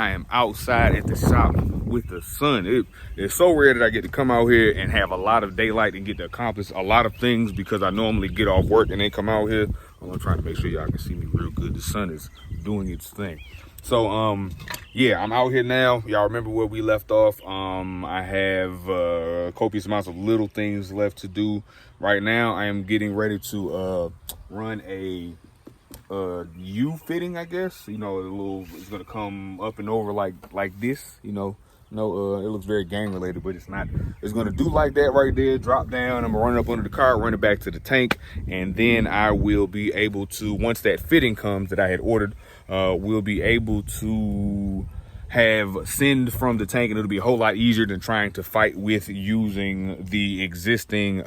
I am outside at the shop with the sun. It's so rare that I get to come out here and have a lot of daylight and get to accomplish a lot of things, because I normally get off work and then come out here. I'm trying to make sure y'all can see me real good. The sun is doing its thing. So yeah, I'm out here now. Y'all remember where we left off. I have copious amounts of little things left to do. Right now I am getting ready to run a U fitting, I guess. You know, it's gonna come up and over like this, you know. No, it looks very gang related, but it's not. It's gonna do like that right there, drop down. I'm gonna run it up under the car, run it back to the tank, and then I will be able to, once that fitting comes that I had ordered, we'll be able to have send from the tank, and it'll be a whole lot easier than trying to fight with using the existing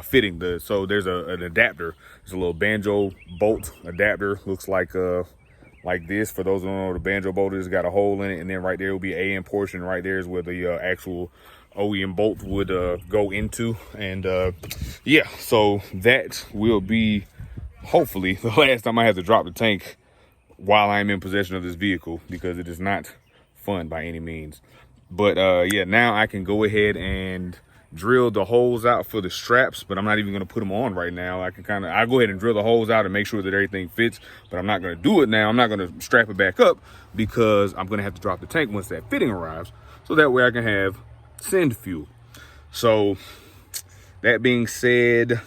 fitting. So there's an adapter. It's a little banjo bolt adapter. Looks like this. For those who don't know, the banjo bolt has got a hole in it, and then right there will be an AM portion. Right there is where the actual OEM bolt would go into. And yeah, so that will be hopefully the last time I have to drop the tank while I'm in possession of this vehicle, because it is not fun by any means. But yeah, now I can go ahead and drill the holes out for the straps, but I'm not even going to put them on right now. I'll go ahead and drill the holes out and make sure that everything fits, but I'm not going to do it now. I'm not going to strap it back up, because I'm going to have to drop the tank once that fitting arrives, so that way I can have send fuel. So that being said,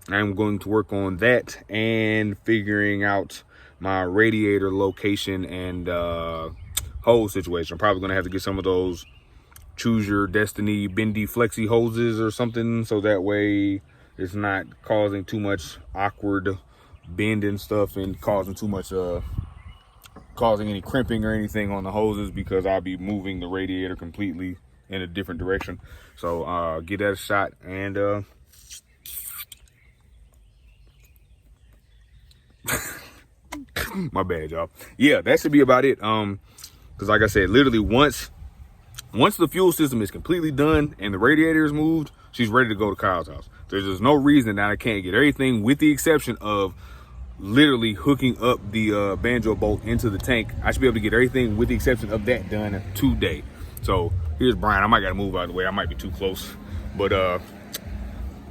I'm going to work on that and figuring out my radiator location and hose situation. I'm probably going to have to get some of those Choose Your Destiny bendy flexi hoses or something, so that way it's not causing too much awkward bending stuff and causing too much causing any crimping or anything on the hoses, because I'll be moving the radiator completely in a different direction. So get that a shot, and my bad, y'all. Yeah, that should be about it. Because like I said, literally once the fuel system is completely done and the radiator is moved, she's ready to go to Kyle's house. There's just no reason that I can't get everything, with the exception of literally hooking up the banjo bolt into the tank. I should be able to get everything, with the exception of that, done today. So here's Brian. I might gotta move out of the way. I might be too close. But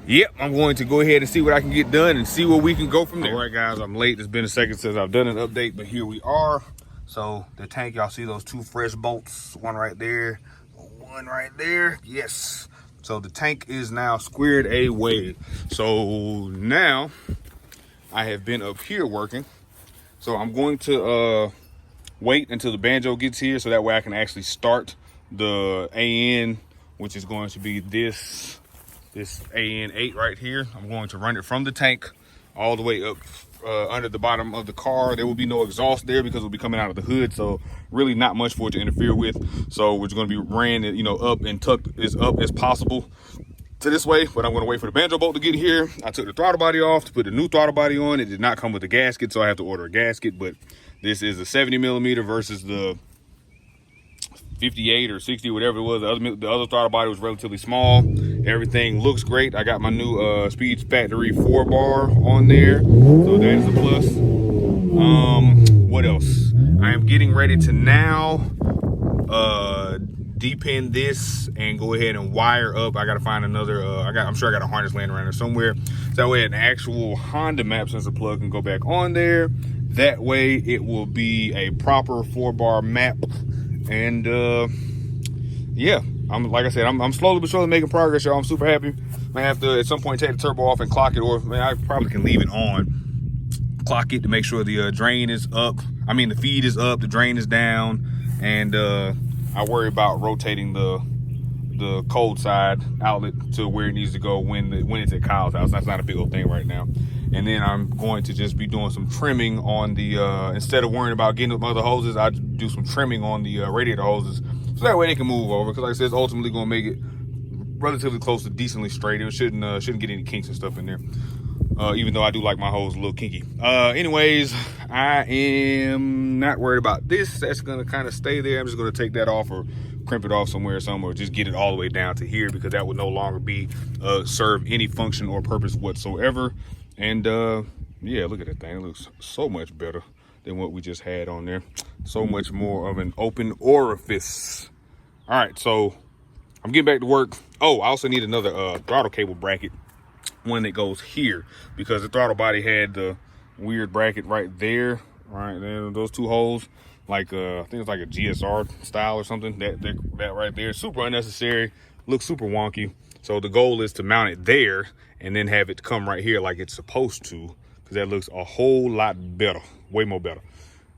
yep, I'm going to go ahead and see what I can get done and see where we can go from there. All right, guys, I'm late. It's been a second since I've done an update, but here we are. So the tank, y'all see those two fresh bolts, one right there, one right there. Yes. So the tank is now squared away. So now I have been up here working. So I'm going to wait until the banjo gets here, so that way I can actually start the AN, which is going to be this AN8 right here. I'm going to run it from the tank all the way up under the bottom of the car. There will be no exhaust there because it'll be coming out of the hood, so really not much for it to interfere with. So we're just going to be ran, you know, up and tucked as up as possible to this way. But I'm going to wait for the banjo bolt to get here. I took the throttle body off to put the new throttle body on. It did not come with a gasket, so I have to order a gasket. But this is a 70 millimeter versus the 58 or 60, whatever it was. The other throttle body was relatively small. Everything looks great. I got my new Speed Factory 4-bar on there, so that is a plus. What else? I am getting ready to now depin this and go ahead and wire up. I gotta find another I'm sure I got a harness laying around there somewhere, so that way an actual Honda map sensor plug can go back on there. That way it will be a proper 4-bar map. And yeah, like I said, I'm slowly but surely making progress, y'all. I'm super happy. I have to at some point take the turbo off and clock it, or I probably can leave it on, clock it to make sure the drain is up. I mean, the feed is up, the drain is down, and I worry about rotating the cold side outlet to where it needs to go when it's at Kyle's house. That's not a big old thing right now. And then I'm going to just be doing some trimming on the instead of worrying about getting up other hoses, I do some trimming on the radiator hoses, so that way they can move over. Because like I said, it's ultimately going to make it relatively close to decently straight. It shouldn't get any kinks and stuff in there. Even though I do like my hose a little kinky. Anyways, I am not worried about this. That's gonna kind of stay there. I'm just gonna take that off or crimp it off somewhere, or just get it all the way down to here, because that would no longer be serve any function or purpose whatsoever. And yeah, look at that thing. It looks so much better. than what we just had on there. So much more of an open orifice. All right, so I'm getting back to work. Oh, I also need another throttle cable bracket, one that goes here, because the throttle body had the weird bracket right there, right there, those two holes, like I think it's like a GSR style or something. That right there, super unnecessary, looks super wonky. So the goal is to mount it there and then have it come right here like it's supposed to, because that looks a whole lot better, way more better.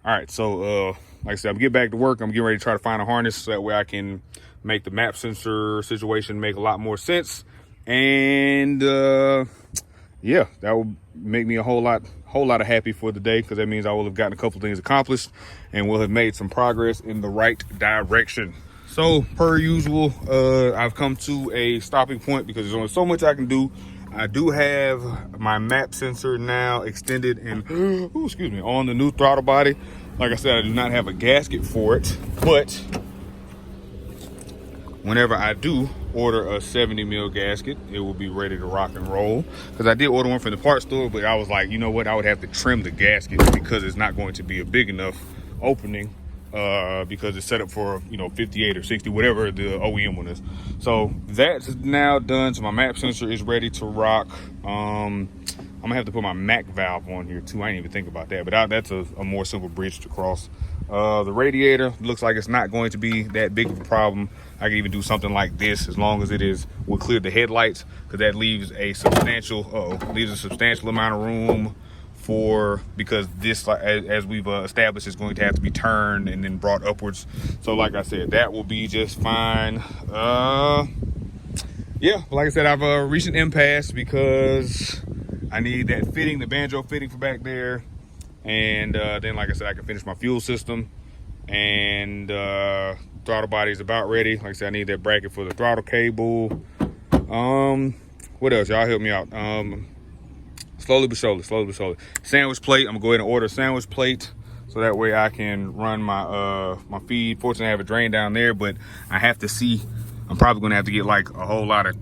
All right, so like I said, I'm getting back to work. I'm getting ready to try to find a harness so that way I can make the map sensor situation make a lot more sense. And yeah, that will make me a whole lot of happy for the day, because that means I will have gotten a couple things accomplished and will have made some progress in the right direction. So per usual, I've come to a stopping point because there's only so much I can do. I do have my map sensor now extended and on the new throttle body. Like I said, I do not have a gasket for it, but whenever I do order a 70 mil gasket, it will be ready to rock and roll. Because I did order one from the parts store, but I was like, you know what? I would have to trim the gasket because it's not going to be a big enough opening, because it's set up for, 58 or 60, whatever the OEM one is. So that's now done. So my map sensor is ready to rock. I'm gonna have to put my MAC valve on here too. I didn't even think about that, but that's a more simple bridge to cross. The radiator looks like it's not going to be that big of a problem. I can even do something like this as long as will clear the headlights, because that leaves a substantial amount of room because this, as we've established, is going to have to be turned and then brought upwards. So like I said, that will be just fine. Yeah, like I said, I've reached an impasse because I need that fitting, the banjo fitting for back there. And then, like I said, I can finish my fuel system, and throttle body is about ready. Like I said, I need that bracket for the throttle cable. What else? Y'all help me out. Slowly but surely. Sandwich plate. I'm gonna go ahead and order a sandwich plate so that way I can run my my feed. Fortunately, I have a drain down there, but I have to see. I'm probably gonna have to get like a whole lot of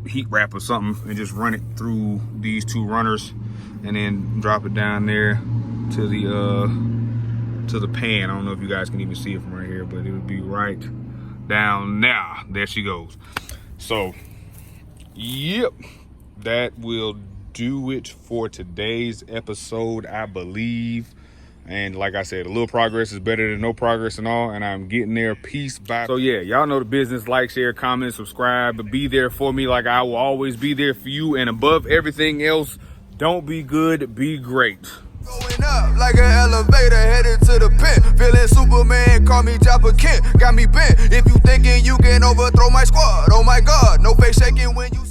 heat wrap or something and just run it through these two runners and then drop it down there to the pan. I don't know if you guys can even see it from right here, but it'll be right down now. There she goes. So yep, that will do it for today's episode, I believe. And like I said, a little progress is better than no progress and all, and I'm getting there piece by. So yeah, y'all know the business. Like, share, comment, subscribe, but be there for me like I will always be there for you. And above everything else, don't be good, be great. Going up like an elevator headed to the pen. Feeling Superman, call me Joppa Kent. Got me bent. If you thinking you can overthrow my squad, oh my God, no face shaking when you